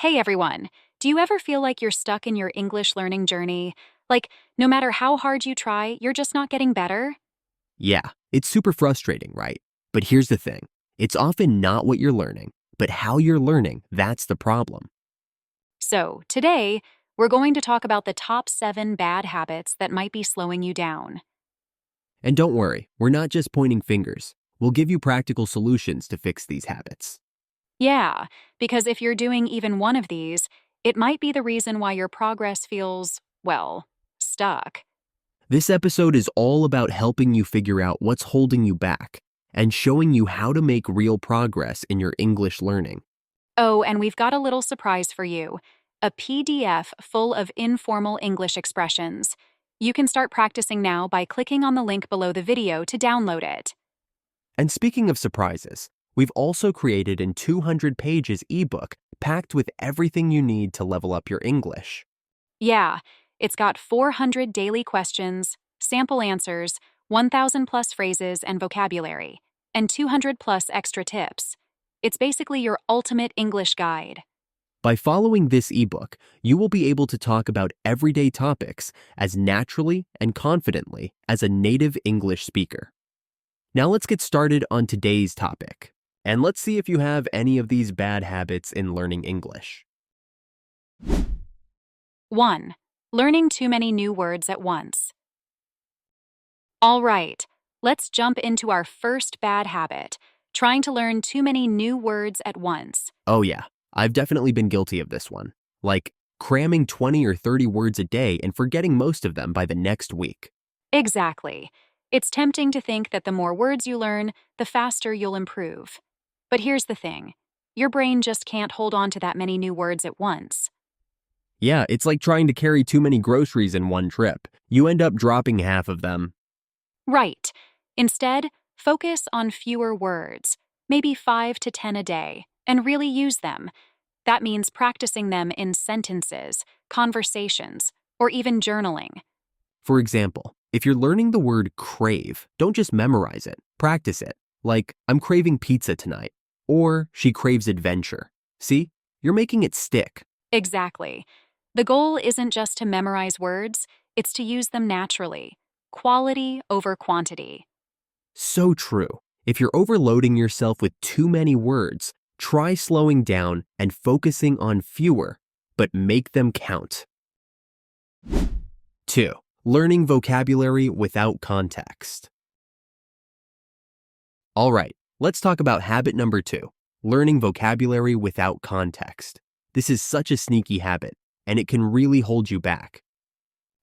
Hey everyone, do you ever feel like you're stuck in your English learning journey? Like, no matter how hard you try, you're just not getting better? Yeah, it's super frustrating, right? But here's the thing. It's often not what you're learning, but how you're learning that's the problem. So, today, we're going to talk about the top 7 bad habits that might be slowing you down. And don't worry, we're not just pointing fingers. We'll give you practical solutions to fix these habits. Yeah, because if you're doing even one of these, it might be the reason why your progress feels, well, stuck. This episode is all about helping you figure out what's holding you back and showing you how to make real progress in your English learning. Oh, and we've got a little surprise for you, a PDF full of informal English expressions. You can start practicing now by clicking on the link below the video to download it. And speaking of surprises, we've also created a 200 pages ebook packed with everything you need to level up your English. Yeah, it's got 400 daily questions, sample answers, 1,000 plus phrases and vocabulary, and 200 plus extra tips. It's basically your ultimate English guide. By following this ebook, you will be able to talk about everyday topics as naturally and confidently as a native English speaker. Now let's get started on today's topic, and let's see if you have any of these bad habits in learning English. 1. Learning too many new words at once. All right, let's jump into our first bad habit, trying to learn too many new words at once. Oh yeah, I've definitely been guilty of this one, like cramming 20 or 30 words a day and forgetting most of them by the next week. Exactly. It's tempting to think that the more words you learn, the faster you'll improve. But here's the thing. Your brain just can't hold on to that many new words at once. Yeah, it's like trying to carry too many groceries in one trip. You end up dropping half of them. Right. Instead, focus on fewer words, maybe 5 to 10 a day, and really use them. That means practicing them in sentences, conversations, or even journaling. For example, if you're learning the word crave, don't just memorize it, practice it. Like, I'm craving pizza tonight, or she craves adventure. See, you're making it stick. Exactly. The goal isn't just to memorize words, it's to use them naturally. Quality over quantity. So true. If you're overloading yourself with too many words, try slowing down and focusing on fewer, but make them count. 2. Learning vocabulary without context. All right, let's talk about habit number 2, learning vocabulary without context. This is such a sneaky habit, and it can really hold you back.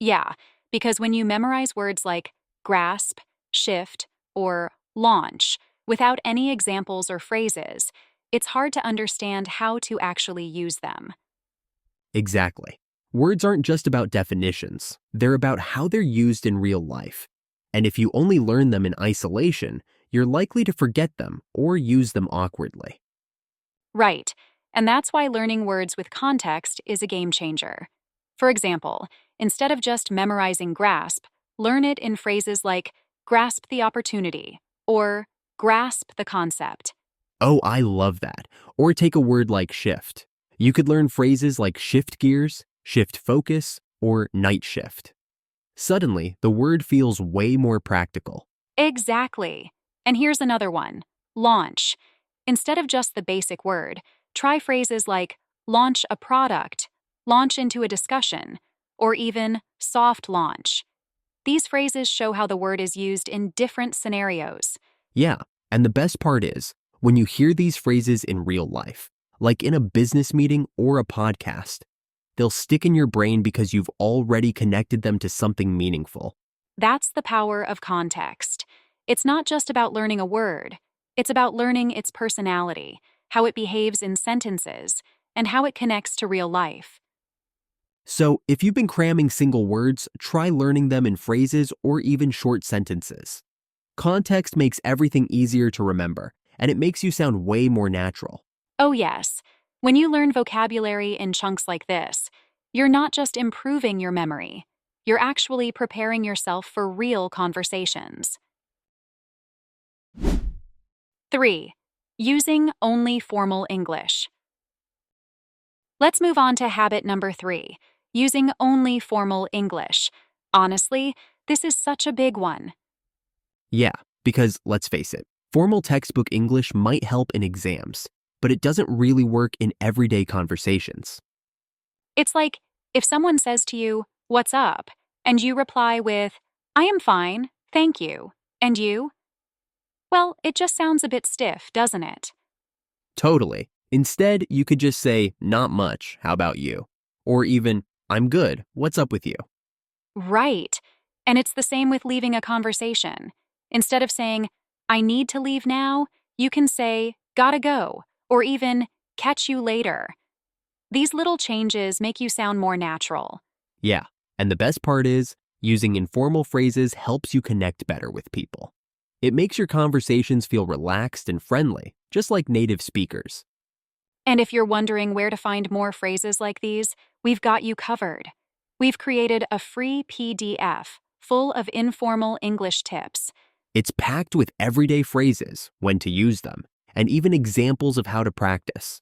Yeah, because when you memorize words like grasp, shift, or launch without any examples or phrases, it's hard to understand how to actually use them. Exactly. Words aren't just about definitions, they're about how they're used in real life. And if you only learn them in isolation, you're likely to forget them or use them awkwardly. Right, and that's why learning words with context is a game changer. For example, instead of just memorizing grasp, learn it in phrases like grasp the opportunity or grasp the concept. Oh, I love that. Or take a word like shift. You could learn phrases like shift gears, shift focus, or night shift. Suddenly, the word feels way more practical. Exactly. And here's another one, launch. Instead of just the basic word, try phrases like launch a product, launch into a discussion, or even soft launch. These phrases show how the word is used in different scenarios. Yeah, and the best part is, when you hear these phrases in real life, like in a business meeting or a podcast, they'll stick in your brain because you've already connected them to something meaningful. That's the power of context. It's not just about learning a word, it's about learning its personality, how it behaves in sentences, and how it connects to real life. So, if you've been cramming single words, try learning them in phrases or even short sentences. Context makes everything easier to remember, and it makes you sound way more natural. Oh, yes. When you learn vocabulary in chunks like this, you're not just improving your memory, you're actually preparing yourself for real conversations. 3. Using only formal English. Let's move on to habit number 3, using only formal English. Honestly, this is such a big one. Yeah, because let's face it, formal textbook English might help in exams, but it doesn't really work in everyday conversations. It's like if someone says to you, "What's up?" and you reply with, "I am fine, thank you." And you? Well, it just sounds a bit stiff, doesn't it? Totally. Instead, you could just say, not much, how about you? Or even, I'm good, what's up with you? Right. And it's the same with leaving a conversation. Instead of saying, "I need to leave now," you can say, "Gotta go," or even, "Catch you later." These little changes make you sound more natural. Yeah, and the best part is, using informal phrases helps you connect better with people. It makes your conversations feel relaxed and friendly, just like native speakers. And if you're wondering where to find more phrases like these, we've got you covered. We've created a free PDF full of informal English tips. It's packed with everyday phrases, when to use them, and even examples of how to practice.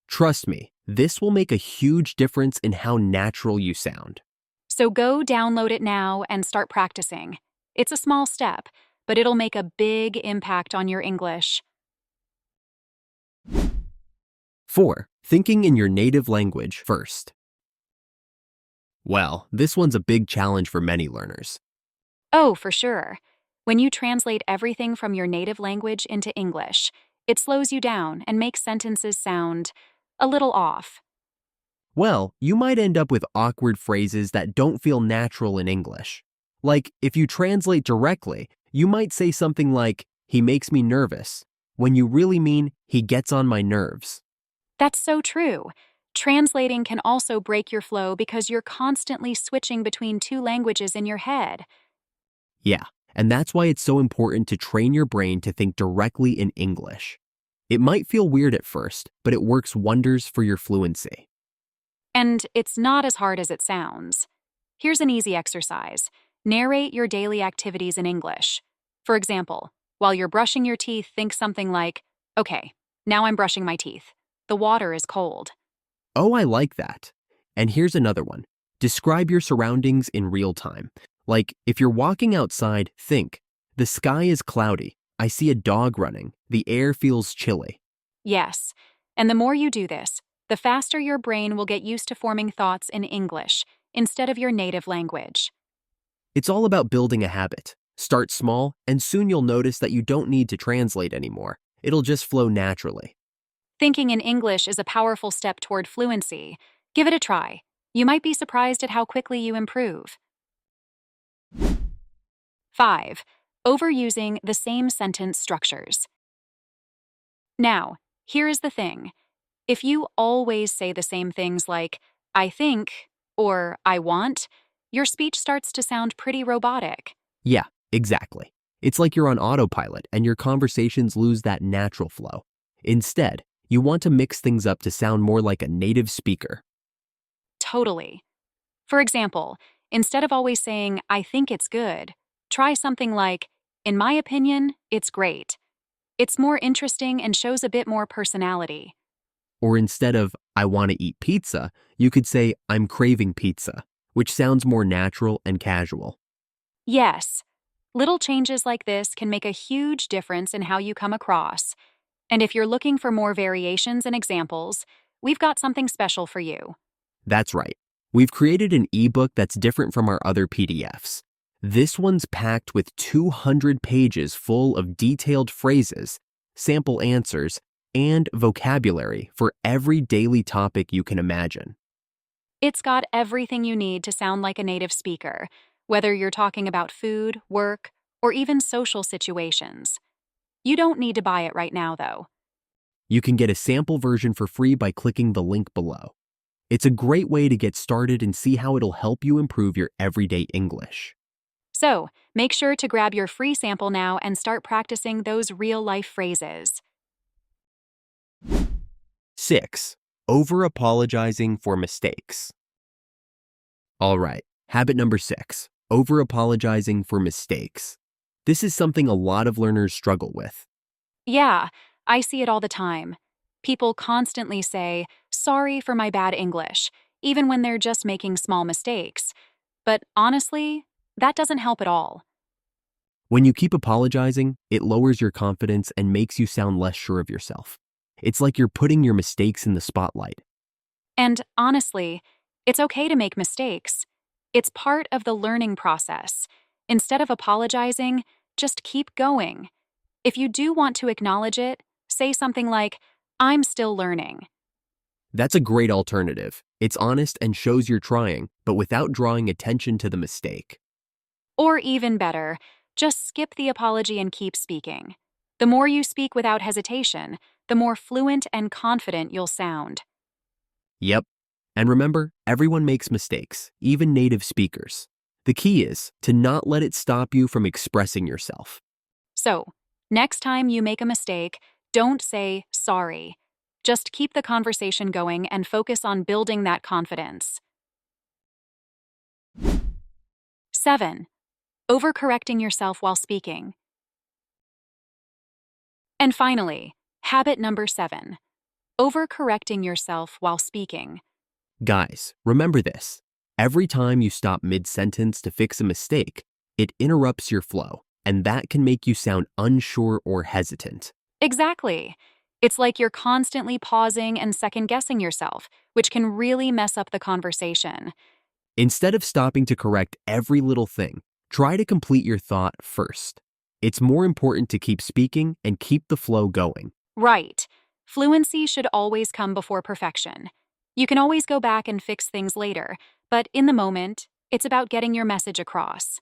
Trust me, this will make a huge difference in how natural you sound. So go download it now and start practicing. It's a small step, but it'll make a big impact on your English. 4. Thinking in your native language first. Well, this one's a big challenge for many learners. Oh, for sure. When you translate everything from your native language into English, it slows you down and makes sentences sound a little off. Well, you might end up with awkward phrases that don't feel natural in English. Like, if you translate directly, you might say something like, he makes me nervous, when you really mean, he gets on my nerves. That's so true. Translating can also break your flow because you're constantly switching between two languages in your head. Yeah, and that's why it's so important to train your brain to think directly in English. It might feel weird at first, but it works wonders for your fluency. And it's not as hard as it sounds. Here's an easy exercise. Narrate your daily activities in English. For example, while you're brushing your teeth, think something like, "Okay, now I'm brushing my teeth. The water is cold." Oh, I like that. And here's another one. Describe your surroundings in real time. Like, if you're walking outside, think, the sky is cloudy. I see a dog running. The air feels chilly. Yes, and the more you do this, the faster your brain will get used to forming thoughts in English instead of your native language. It's all about building a habit. Start small, and soon you'll notice that you don't need to translate anymore. It'll just flow naturally. Thinking in English is a powerful step toward fluency. Give it a try. You might be surprised at how quickly you improve. 5. Overusing the same sentence structures. Now, here is the thing. If you always say the same things like, "I think," or "I want," your speech starts to sound pretty robotic. Yeah, exactly. It's like you're on autopilot and your conversations lose that natural flow. Instead, you want to mix things up to sound more like a native speaker. Totally. For example, instead of always saying, "I think it's good," try something like, "In my opinion, it's great." It's more interesting and shows a bit more personality. Or instead of, I want to eat pizza, you could say, I'm craving pizza, which sounds more natural and casual. Yes, little changes like this can make a huge difference in how you come across. And if you're looking for more variations and examples, we've got something special for you. That's right. We've created an ebook that's different from our other PDFs. This one's packed with 200 pages full of detailed phrases, sample answers, and vocabulary for every daily topic you can imagine. It's got everything you need to sound like a native speaker, whether you're talking about food, work, or even social situations. You don't need to buy it right now, though. You can get a sample version for free by clicking the link below. It's a great way to get started and see how it'll help you improve your everyday English. So, make sure to grab your free sample now and start practicing those real-life phrases. 6. Over-apologizing for mistakes. All right, habit number 6. Over-apologizing for mistakes. This is something a lot of learners struggle with. Yeah, I see it all the time. People constantly say, "Sorry for my bad English," even when they're just making small mistakes. But honestly, that doesn't help at all. When you keep apologizing, it lowers your confidence and makes you sound less sure of yourself. It's like you're putting your mistakes in the spotlight. And honestly, it's okay to make mistakes. It's part of the learning process. Instead of apologizing, just keep going. If you do want to acknowledge it, say something like, "I'm still learning." That's a great alternative. It's honest and shows you're trying, but without drawing attention to the mistake. Or even better, just skip the apology and keep speaking. The more you speak without hesitation, the more fluent and confident you'll sound. Yep. And remember, everyone makes mistakes, even native speakers. The key is to not let it stop you from expressing yourself. So, next time you make a mistake, don't say sorry. Just keep the conversation going and focus on building that confidence. 7. Overcorrecting yourself while speaking. And finally, habit number 7. Overcorrecting yourself while speaking. Guys, remember this. Every time you stop mid-sentence to fix a mistake, it interrupts your flow, and that can make you sound unsure or hesitant. Exactly. It's like you're constantly pausing and second-guessing yourself, which can really mess up the conversation. Instead of stopping to correct every little thing, try to complete your thought first. It's more important to keep speaking and keep the flow going. Right. Fluency should always come before perfection. You can always go back and fix things later, but in the moment, it's about getting your message across.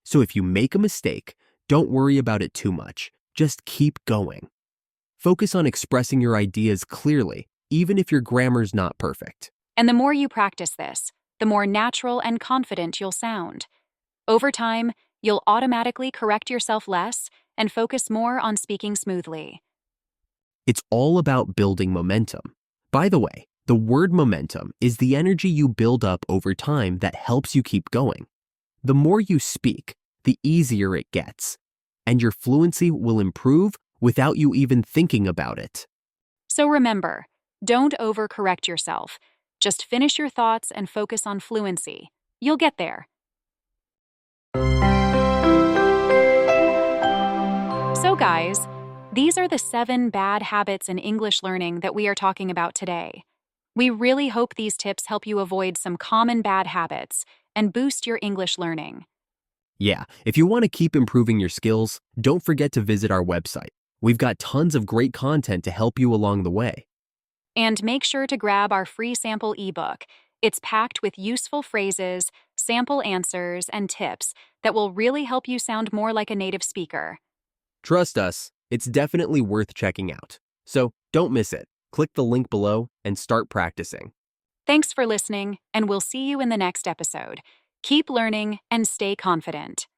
So if you make a mistake, don't worry about it too much. Just keep going. Focus on expressing your ideas clearly, even if your grammar's not perfect. And the more you practice this, the more natural and confident you'll sound. Over time, you'll automatically correct yourself less and focus more on speaking smoothly. It's all about building momentum. By the way, the word momentum is the energy you build up over time that helps you keep going. The more you speak, the easier it gets, and your fluency will improve without you even thinking about it. So remember, don't overcorrect yourself. Just finish your thoughts and focus on fluency. You'll get there. So guys, these are the 7 bad habits in English learning that we are talking about today. We really hope these tips help you avoid some common bad habits and boost your English learning. Yeah, if you want to keep improving your skills, don't forget to visit our website. We've got tons of great content to help you along the way. And make sure to grab our free sample ebook. It's packed with useful phrases, sample answers, and tips that will really help you sound more like a native speaker. Trust us, it's definitely worth checking out. So don't miss it. Click the link below and start practicing. Thanks for listening, and we'll see you in the next episode. Keep learning and stay confident.